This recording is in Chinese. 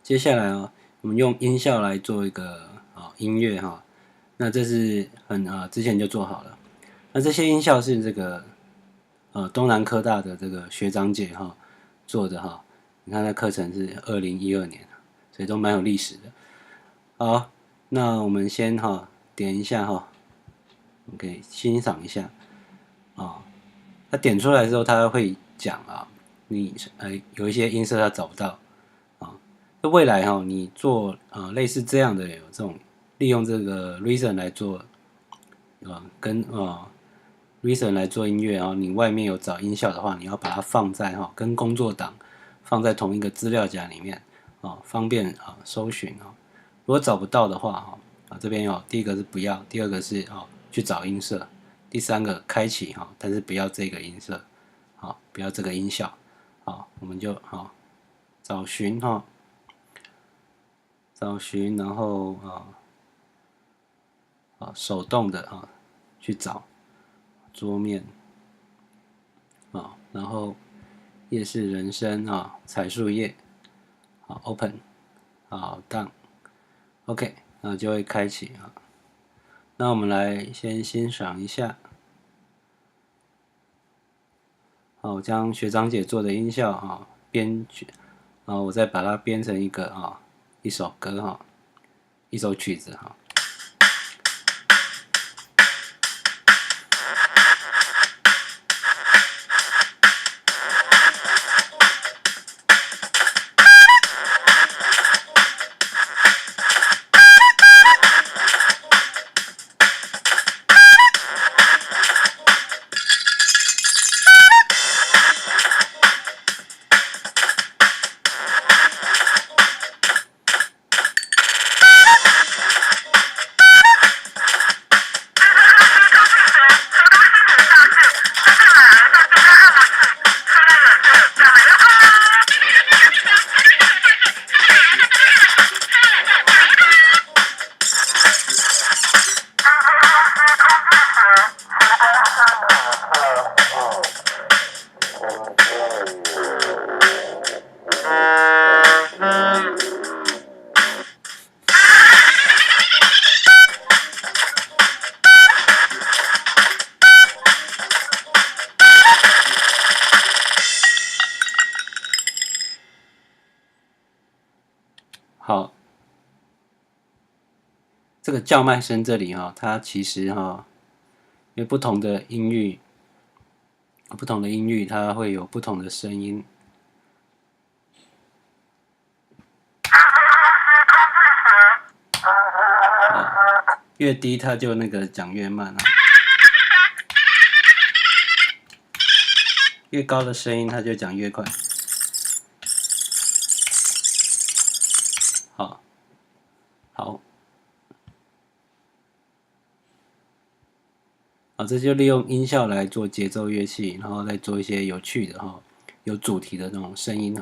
接下来我们用音效来做一个音乐那这是之前就做好了。那这些音效是这个东南科大的这个学长姐做的你看那课程是2012年，所以都蛮有历史的。好，那我们先点一下我们可以欣赏一下它点出来之后，它会讲你有一些音色它找不到那未来你做类似这样的有这种利用这个 Reason 来做跟Reason 来做音乐你外面有找音效的话，你要把它放在跟工作档放在同一个资料夹里面方便搜寻如果找不到的话这边第一个是不要，第二个是去找音色，第三个开启但是不要这个音色不要这个音效我们就找寻找寻，然后手动的去找桌面然后夜市人生彩树叶open down OK， 那就会开启那我们来先欣赏一下我将学长姐做的音效编曲我再把它编成一首歌一首曲子好，这个叫卖声这里它其实因为不同的音域，它会有不同的声音。越低它就那个讲越慢越高的声音它就讲越快。这就利用音效来做节奏乐器，然后再做一些有趣的有主题的那种声音